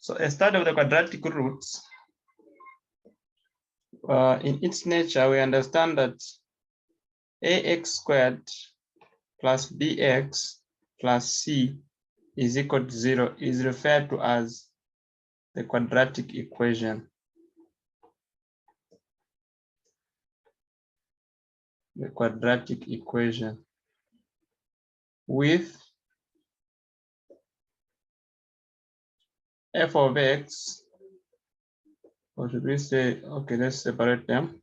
So a study of the quadratic roots, in its nature, we understand that ax squared plus bx plus c is equal to 0 is referred to as the quadratic equation. The quadratic equation with f of x, or should we say, okay, let's separate them,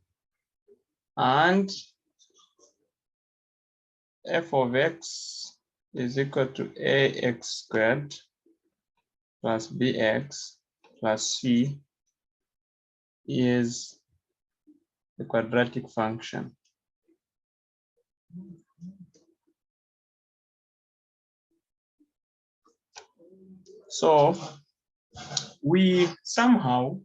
and f of x is equal to ax squared plus bx plus c is the quadratic function. So we somehow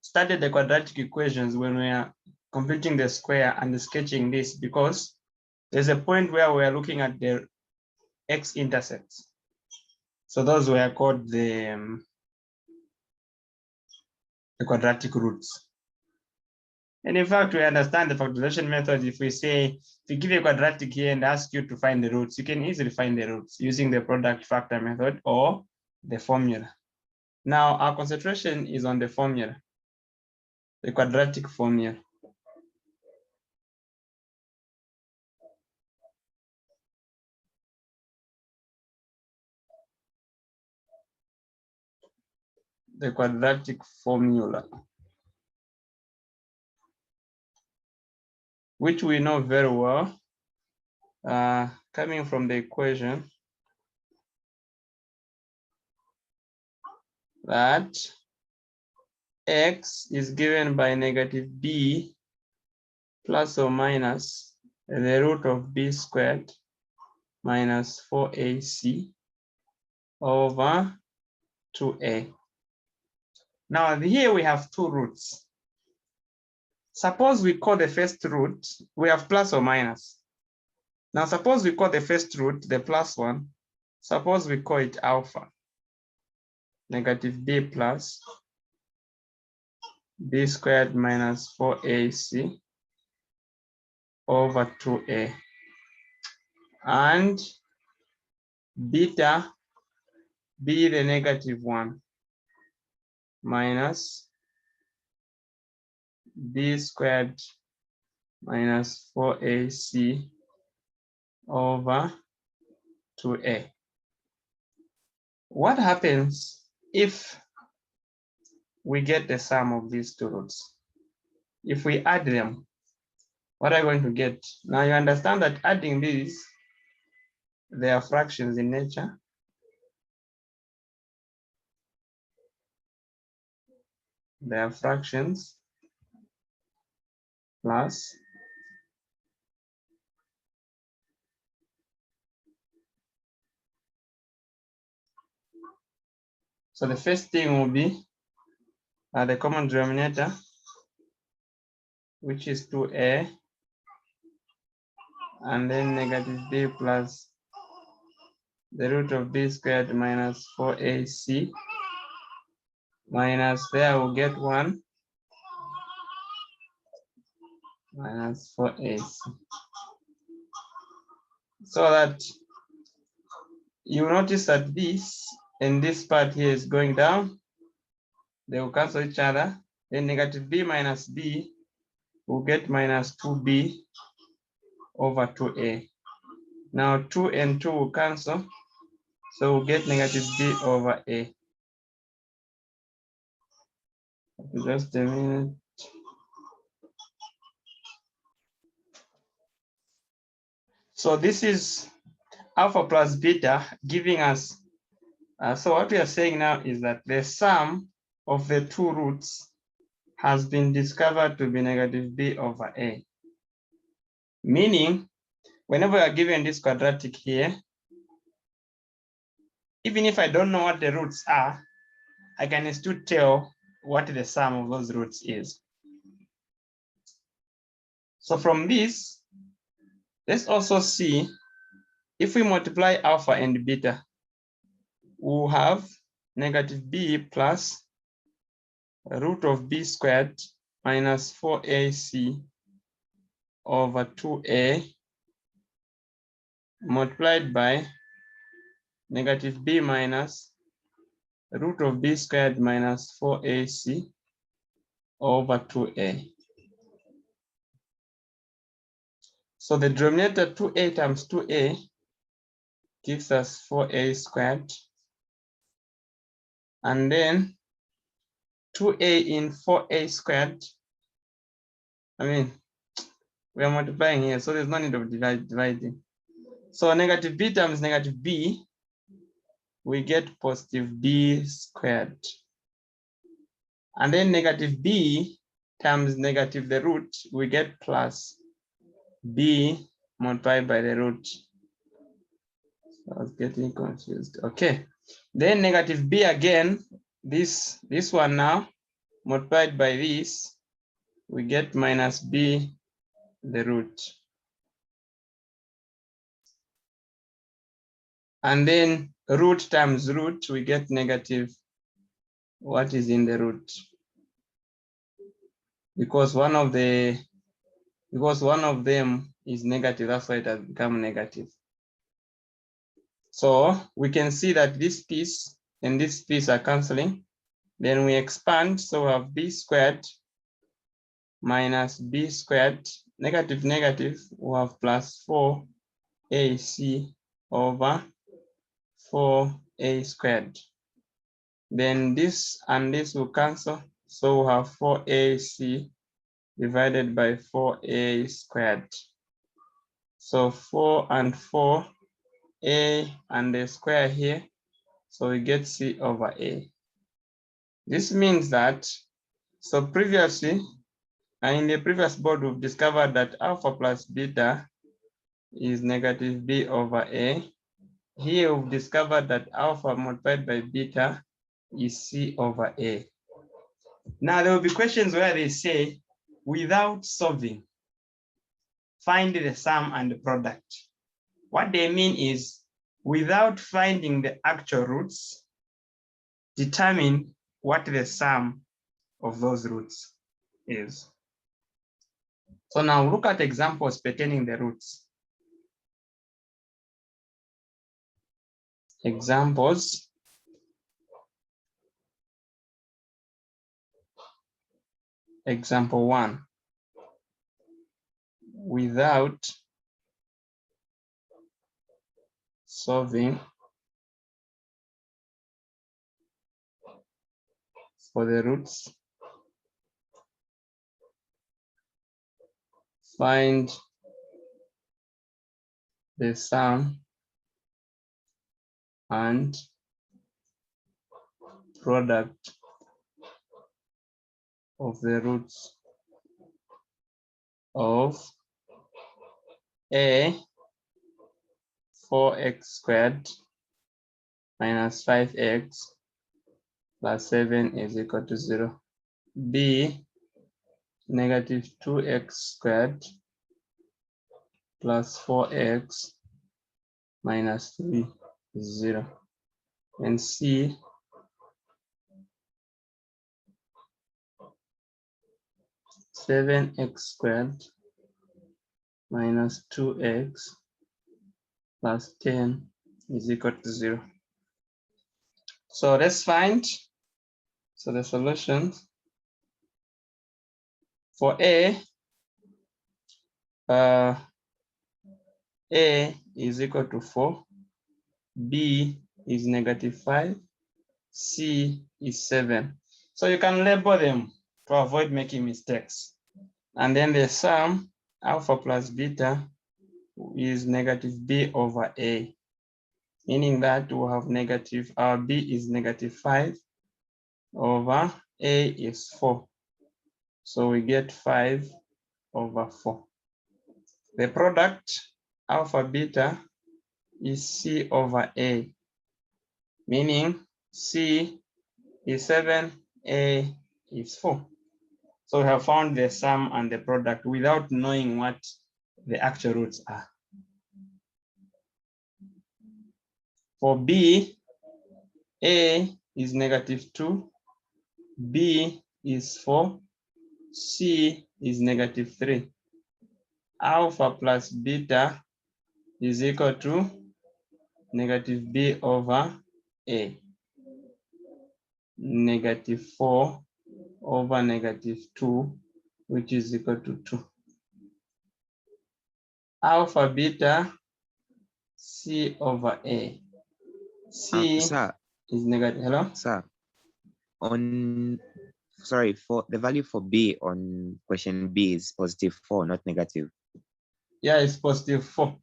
studied the quadratic equations when we are computing the square and sketching this, because there's a point where we are looking at the x-intercepts. So those were called the quadratic roots. And in fact, we understand the factorization method. If we say, if we give a quadratic here and ask you to find the roots, you can easily find the roots using the product factor method or the formula. Now, our concentration is on the formula, the quadratic formula. The quadratic formula, which we know very well, coming from the equation that x is given by negative b plus or minus the root of b squared minus 4ac over 2a. Now here we have two roots. Suppose we call the first root, we have plus or minus. Now suppose we call the first root, the plus one, suppose we call it alpha. Negative b plus b squared minus 4ac over 2a. And beta be the negative one minus b squared minus 4ac over 2a. What happens if we get the sum of these two roots? If we add them, what are we going to get? Now you understand that adding these, they are fractions in nature. They are fractions plus so the first thing will be the common denominator, which is 2a, and then negative b plus the root of b squared minus 4ac minus, there we'll get 1 minus 4ac. So that you notice that this and this part here is going down. They will cancel each other. Then negative b minus b will get minus 2b over 2a. Now 2 and 2 will cancel. So we'll get negative b over a. Just a minute. So this is alpha plus beta giving us, so what we are saying now is that the sum of the two roots has been discovered to be negative b over a. Meaning, whenever we are given this quadratic here, even if I don't know what the roots are, I can still tell what the sum of those roots is. So from this, let's also see if we multiply alpha and beta, we'll have negative b plus root of b squared minus 4ac over 2a multiplied by negative b minus root of b squared minus 4ac over 2a. So the denominator 2a times 2a gives us 4a squared. And then 2a in 4a squared. We are multiplying here, so there's no need of dividing. So negative b times negative b, we get positive b squared. And then negative b times negative the root, we get plus b multiplied by the root. So I was getting confused. Okay. Then negative b again, this one now, multiplied by this, we get minus b the root. And then root times root, we get negative what is in the root. Because one of them is negative, that's why it has become negative. So we can see that this piece and this piece are canceling. Then we expand, so we have b squared minus b squared, negative, negative, we have plus 4ac over 4a squared. Then this and this will cancel, so we have 4ac divided by 4a squared. So 4 and 4, a and the square here, so we get c over a. This means that, so previously, in the previous board, we've discovered that alpha plus beta is negative b over a. Here we've discovered that alpha multiplied by beta is c over a. Now there will be questions where they say, without solving, find the sum and the product. What they mean is, without finding the actual roots, determine what the sum of those roots is. So now look at examples pertaining the roots. Examples. Example 1. Without solving for the roots, find the sum and product of the roots of a 4x squared minus 5x plus 7 is equal to 0. B, negative 2x squared plus 4x minus 3 is 0. And C, seven x squared minus 2x plus 10 is equal to 0. So let's find the solution. For A is equal to 4, B is negative 5, C is 7. So you can label them to avoid making mistakes. And then the sum, alpha plus beta, is negative b over a, meaning that we'll have negative, our b is negative 5 over a is 4. So we get 5 over 4. The product, alpha beta, is c over a, meaning c is 7, a is 4. So we have found the sum and the product without knowing what the actual roots are. For B, A is -2, B is 4, C is -3. Alpha plus beta is equal to -b over A, -4 over -2, which is equal to 2. Alpha beta C over A. C Sir, is negative. Hello? Sir, sorry, for the value for B on question B is +4, not negative. Yeah, it's +4.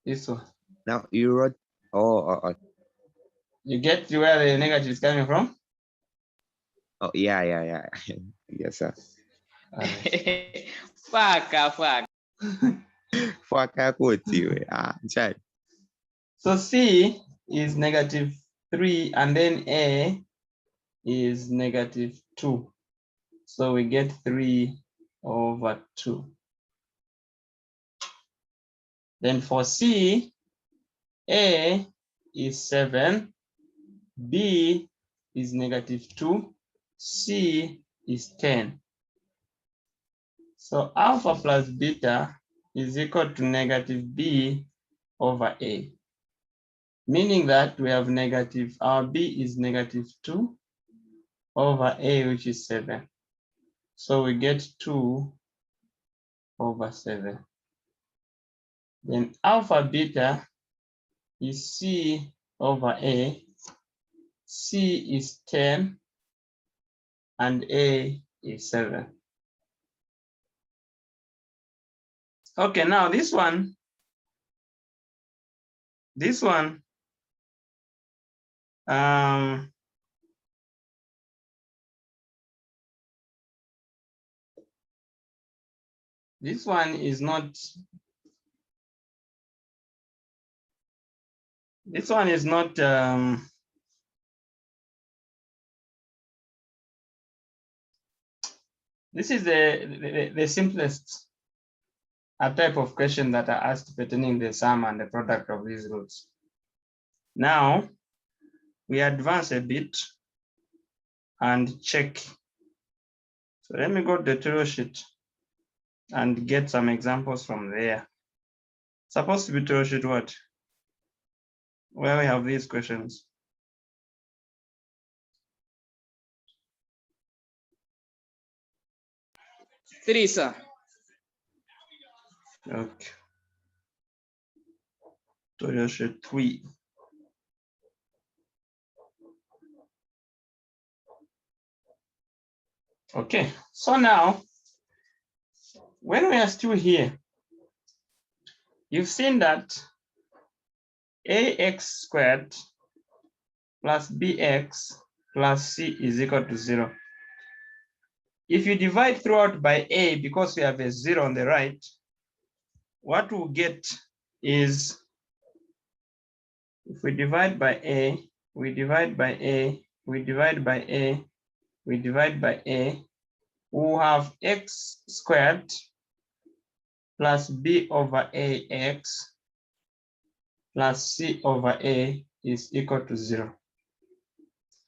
This one. Now you wrote, oh, You get to where the negative is coming from? oh, yeah. Yes, sir. Fuck. So C is -3, and then A is -2. So we get 3 over 2. Then for C, A is 7, B is -2, C is 10. So alpha plus beta is equal to -b over A, meaning that we have our B is -2 over A, which is 7. So we get 2 over 7. Then alpha beta is C over A. C is 10 and A is 7. Okay, now this one is not, this is the simplest type of question that are asked pertaining the sum and the product of these roots. Now, we advance a bit and check. So let me go to the tutorial sheet and get some examples from there. Supposed to be tutorial sheet what? Where we have these questions. 3, sir. Okay. Tutorial sheet 3. Okay, so now, when we are still here, you've seen that ax squared plus bx plus c is equal to 0. If you divide throughout by a, because we have a 0 on the right, what we'll get is, if we divide by a, we divide by a, we divide by a, we divide by a, we'll have x squared plus b over ax plus c over a is equal to 0.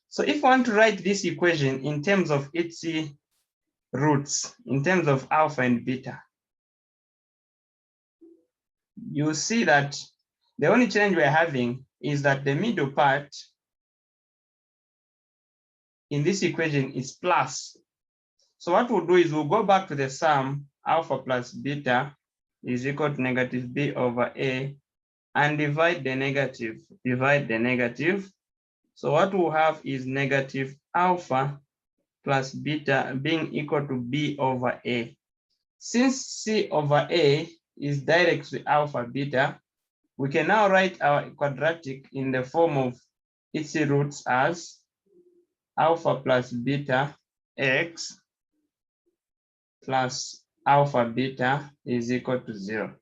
So if we want to write this equation in terms of its roots, in terms of alpha and beta, you see that the only change we're having is that the middle part in this equation is plus. So what we'll do is we'll go back to the sum alpha plus beta is equal to -b over a, and divide the negative. So what we'll have is negative alpha plus beta being equal to b over a. Since c over a is direct to alpha beta, we can now write our quadratic in the form of its roots as alpha plus beta x plus alpha beta is equal to 0.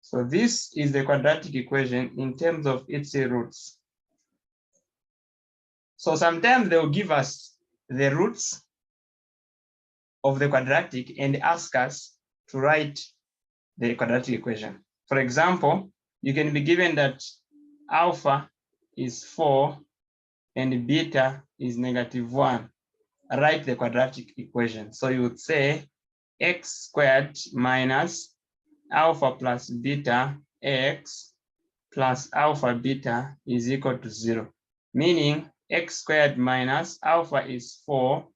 So this is the quadratic equation in terms of its roots. So sometimes they'll give us the roots of the quadratic and ask us to write the quadratic equation. For example, you can be given that alpha is 4 and beta is -1, write the quadratic equation. So you would say x squared minus alpha plus beta x plus alpha beta is equal to 0, meaning x squared minus alpha is 4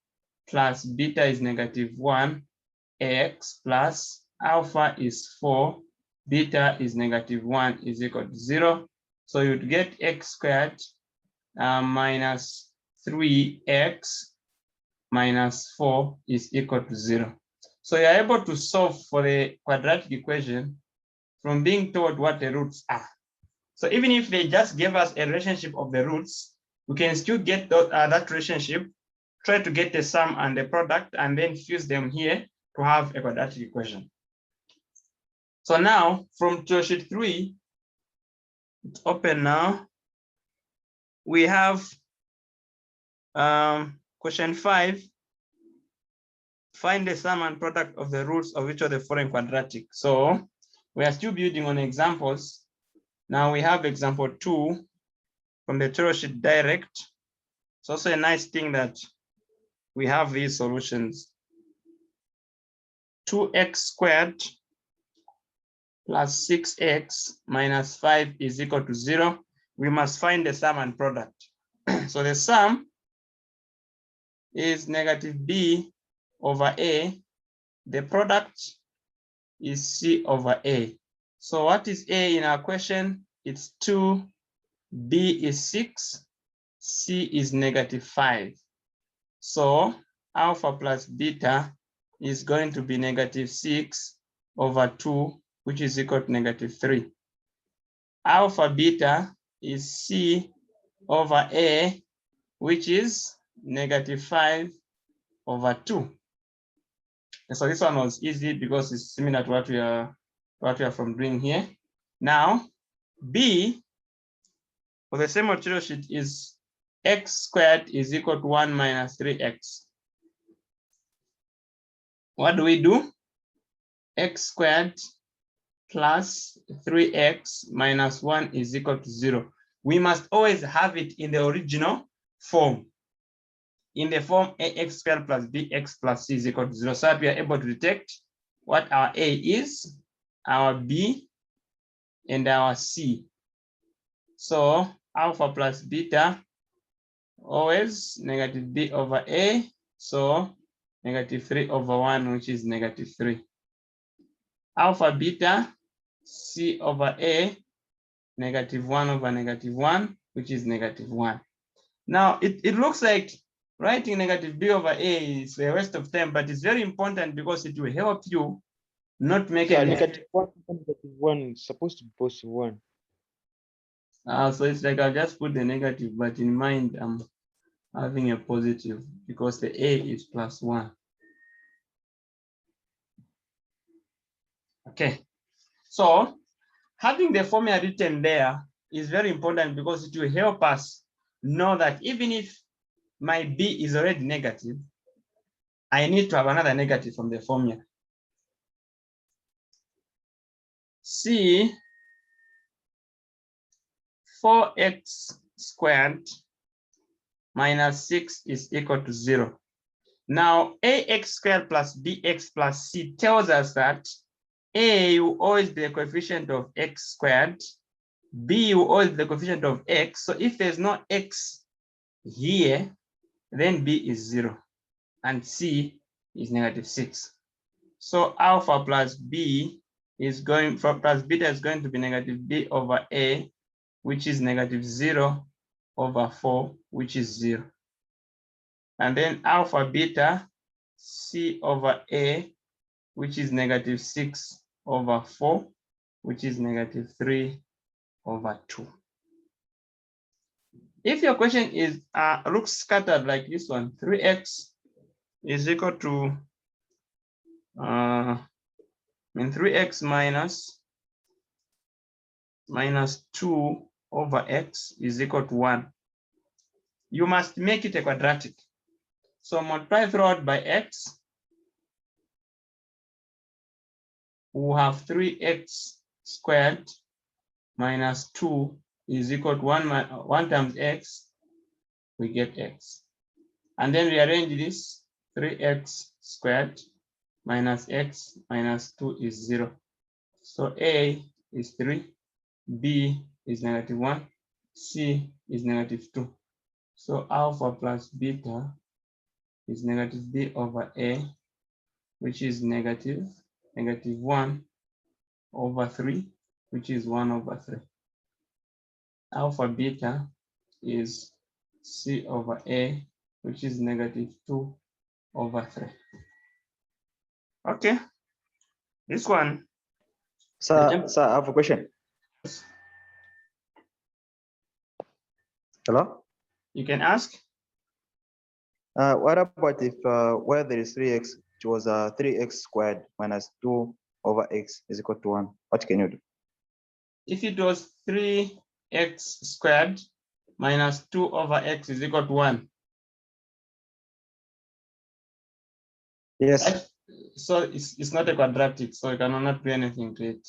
plus beta is -1, x plus alpha is 4, beta is -1 is equal to 0. So you'd get x squared minus 3x minus 4 is equal to 0. So you're able to solve for the quadratic equation from being told what the roots are. So even if they just gave us a relationship of the roots, we can still get that relationship, try to get the sum and the product, and then fuse them here to have a quadratic equation. So now from to sheet 3, it's open now. We have question 5. Find the sum and product of the roots of each of the following quadratic. So we are still building on examples. Now we have example 2 from the tutorial sheet direct. It's also a nice thing that we have these solutions. 2x squared plus 6x minus 5 is equal to 0. We must find the sum and product. So the sum is -b over a. The product is c over a. So what is a in our question? It's 2, b is 6, c is -5. So alpha plus beta is going to be -6 over 2, which is equal to -3. Alpha beta is c over a, which is -5 over 2. And so this one was easy because it's similar to what we are from doing here. Now, b for the same material sheet is x squared is equal to 1 minus 3x. What do we do? X squared plus 3x minus 1 is equal to 0. We must always have it in the original form. In the form ax squared plus bx plus c is equal to 0, so that we are able to detect what our a is, our b, and our c. So alpha plus beta, always -b over a, so -3 over 1, which is -3. Alpha beta, c over a, -1 over -1, which is -1. Now it looks like writing -b over a is a waste of time, but it's very important because it will help you not make a mistake. -1 is supposed to be +1. So it's like I'll just put the negative, but in mind I'm having a positive because the a is +1. Okay, so having the formula written there is very important because it will help us know that even if my b is already negative, I need to have another negative from the formula. C 4x squared minus 6 is equal to 0. Now ax squared plus bx plus c tells us that a will always be the coefficient of x squared, b will always be the coefficient of x. So if there's no x here, then b is 0 and c is -6. So alpha plus b is going from plus beta is going to be -b over a, which is -0 over 4, which is 0. And then alpha beta c over a, which is -6 over 4, which is -3 over 2. If your question is looks scattered like this one, 3x is equal to 3x minus 2 over x is equal to 1. You must make it a quadratic. So multiply throughout by x. We'll have 3x squared minus 2 is equal to 1 times x we get x. And then rearrange this, 3x squared minus x minus 2 is 0. So A is 3, B is -1, C is -2. So alpha plus beta is -b over A, which is -1 over 3, which is 1 over 3. Alpha beta is C over A, which is -2 over 3. Okay, this one. Sir, I have a question. Hello? You can ask. What about if where there is 3x, it was 3x squared minus 2 over x is equal to 1? What can you do? If it was 3x squared minus 2 over x is equal to 1. Yes. Right? So it's not a quadratic, so you cannot do anything to it.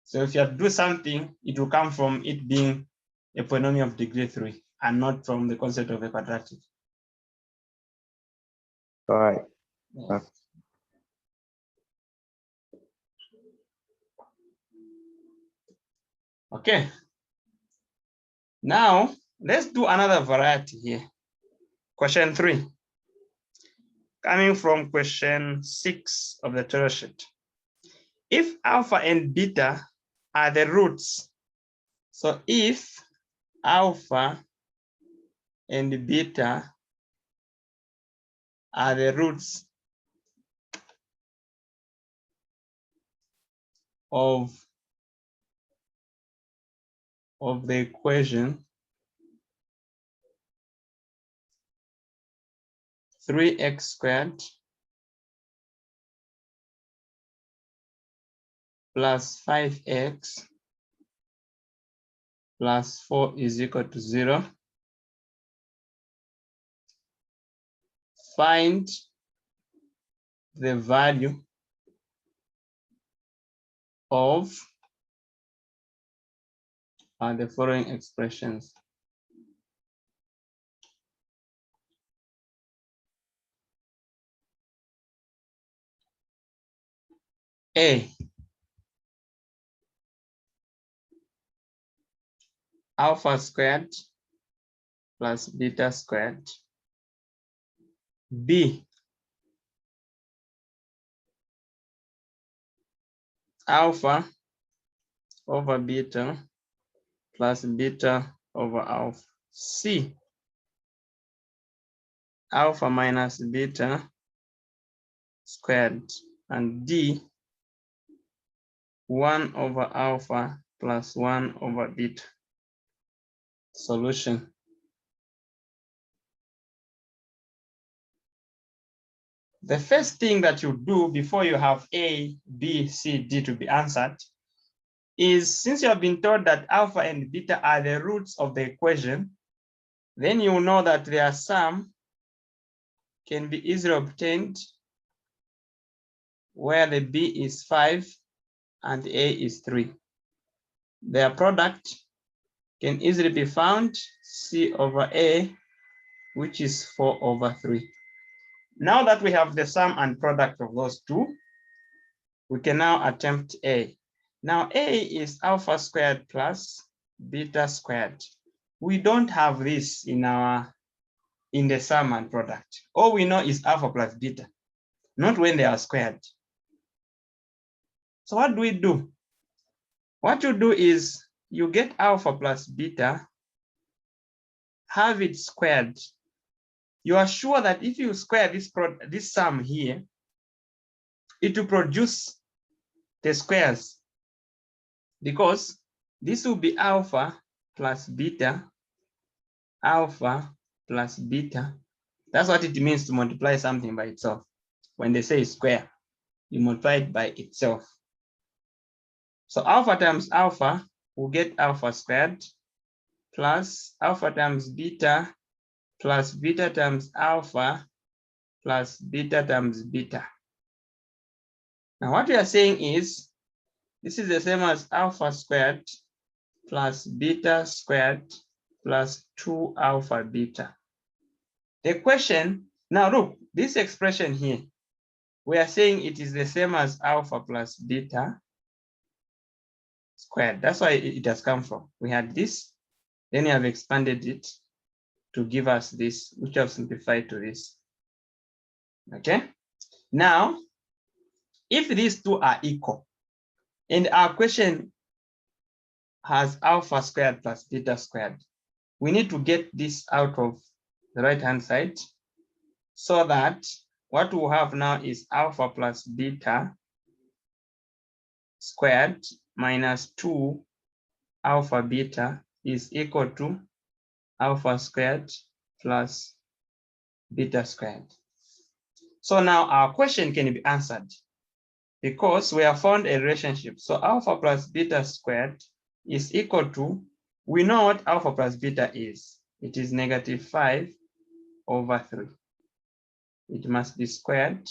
So if you have to do something, it will come from it being a polynomial of degree 3 and not from the concept of a quadratic. All right. Yeah. Okay. Now let's do another variety here. Question 3. Coming from question 6 of the Torah sheet. If alpha and beta are the roots, so if alpha and beta are the roots of the equation 3x squared plus 5x plus 4 is equal to 0. Find the value of the following expressions. A, alpha squared plus beta squared. B, alpha over beta plus beta over alpha. C, alpha minus beta squared. And D, 1 over alpha plus 1 over beta. Solution. The first thing that you do before you have A, B, C, D to be answered is, since you have been told that alpha and beta are the roots of the equation, then you know that their sum can be easily obtained where the B is 5 and A is 3. Their product can easily be found, C over A, which is 4 over 3. Now that we have the sum and product of those two, we can now attempt A. Now A is alpha squared plus beta squared. We don't have this in the sum and product. All we know is alpha plus beta, not when they are squared. So what do we do? What you do is you get alpha plus beta, have it squared. You are sure that if you square this sum here, it will produce the squares, because this will be alpha plus beta, alpha plus beta. That's what it means to multiply something by itself. When they say square, you multiply it by itself. So alpha times alpha will get alpha squared plus alpha times beta plus beta times alpha plus beta times beta. Now what we are saying is, this is the same as alpha squared plus beta squared plus 2 alpha beta. The question, now look, this expression here, we are saying it is the same as alpha plus beta squared. That's why it has come from. We had this, then we have expanded it to give us this, which I've simplified to this. Okay. Now, if these two are equal, and our question has alpha squared plus beta squared, we need to get this out of the right-hand side so that what we'll have now is alpha plus beta squared minus 2 alpha beta is equal to alpha squared plus beta squared. So now our question can be answered because we have found a relationship. So alpha plus beta squared is equal to, we know what alpha plus beta is. It is -5 over 3. It must be squared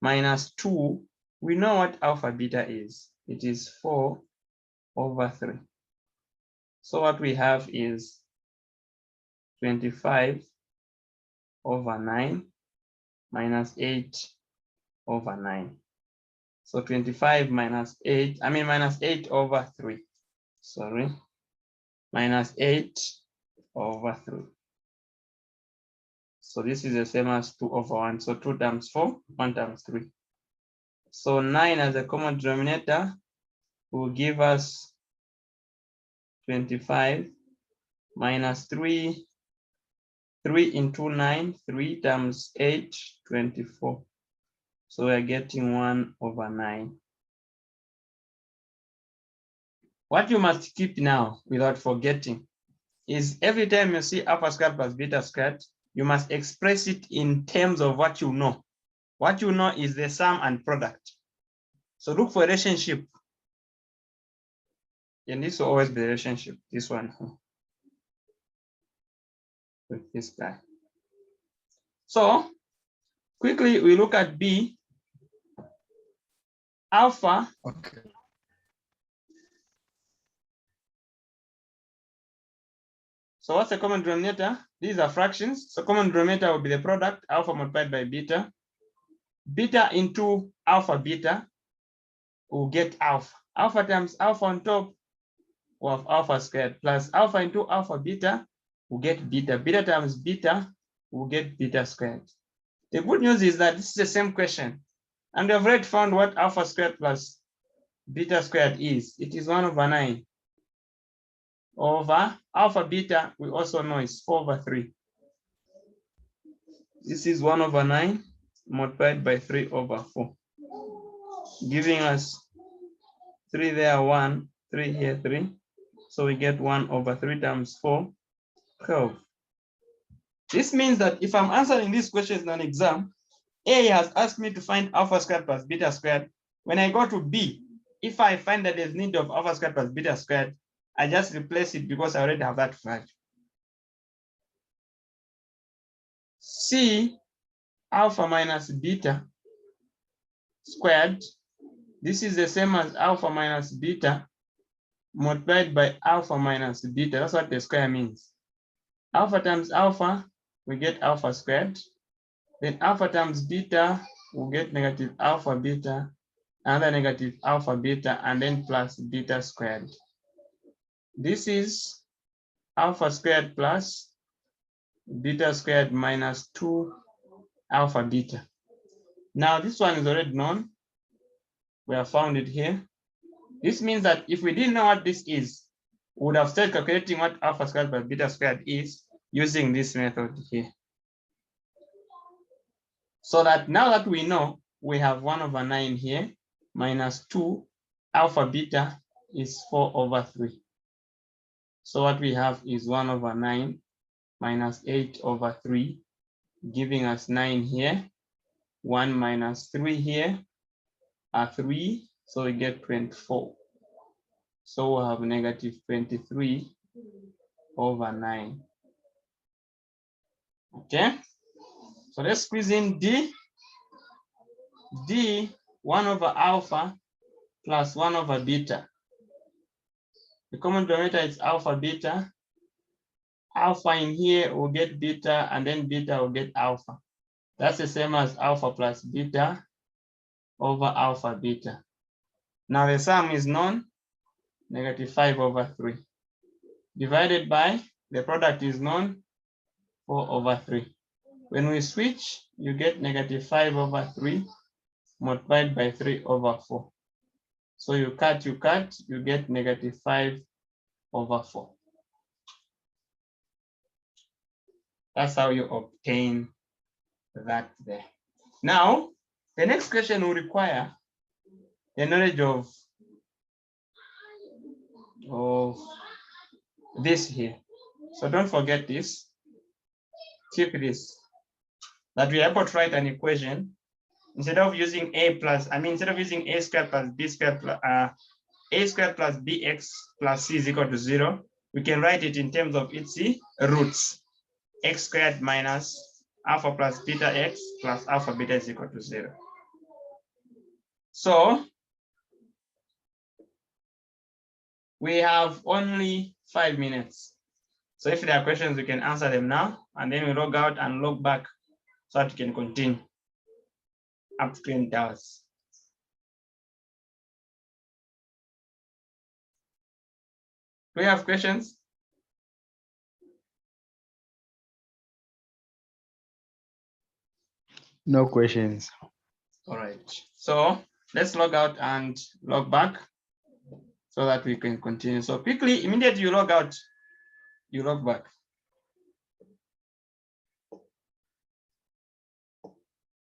minus 2. We know what alpha beta is. It is 4 over 3. So what we have is 25 over 9 minus 8 over 9. So 25 minus 8, minus 8 over 3. Sorry, minus 8 over 3. So this is the same as 2 over 1. So 2 times 4, 1 times 3. So 9 as a common denominator will give us 25 minus 3. 3 into 9, 3 times 8, 24. So we're getting 1 over 9. What you must keep now without forgetting is every time you see alpha squared plus beta squared, you must express it in terms of what you know. What you know is the sum and product. So look for a relationship. And this will always be the relationship, this one with this guy. So quickly we look at B. Alpha. Okay. So what's the common denominator? These are fractions. So common denominator will be the product, alpha multiplied by beta. Beta into alpha beta will get alpha. Alpha times alpha on top of alpha squared plus alpha into alpha beta will get beta. Beta times beta will get beta squared. The good news is that this is the same question. And we have already found what alpha squared plus beta squared is. It is 1 over 9. Over alpha beta, we also know is 4 over 3. This is 1 over 9 multiplied by 3 over 4, giving us 3 there, 1, 3 here, 3. So we get 1 over 3 times 4, 12. This means that if I'm answering these questions in an exam, A has asked me to find alpha squared plus beta squared. When I go to B, if I find that there's need of alpha squared plus beta squared, I just replace it because I already have that value. C, alpha minus beta squared. This is the same as alpha minus beta multiplied by alpha minus beta. That's what the square means. Alpha times alpha, we get alpha squared. Then alpha times beta, we'll get negative alpha beta, another negative alpha beta, and then plus beta squared. This is alpha squared plus beta squared minus 2 alpha beta. Now this one is already known. We have found it here. This means that if we didn't know what this is, we would have started calculating what alpha squared plus beta squared is using this method here. So that now that we know, we have 1 over 9 here minus 2 alpha beta is 4 over 3. So what we have is 1 over 9 minus 8 over 3, giving us 9 here. 1 minus 3 here are 3, so we get 24. So we'll have negative 23 over 9. Okay, so let's squeeze in D. D, 1 over alpha plus 1 over beta. The common denominator is alpha beta. alpha in here will get beta, and then beta will get alpha. That's the same as alpha plus beta over alpha beta. Now the sum is known, -5/3. Divided by, the product is known, 4/3. When we switch, you get -5/3 multiplied by 3/4. So you cut, you get -5/4. That's how you obtain that there. Now, the next question will require the knowledge of this here. So don't forget this. Keep this. That we are able to write an equation instead of using instead of using a squared plus b squared plus a squared plus bx plus c is equal to 0. We can write it in terms of its roots. X squared minus alpha plus beta x plus alpha beta is equal to 0. So we have only 5 minutes. So if there are questions, we can answer them now, and then we log out and log back so that we can continue up to 20 hours. Do we have questions? No questions. All right. So let's log out and log back so that we can continue. So quickly, immediately you log out, you log back.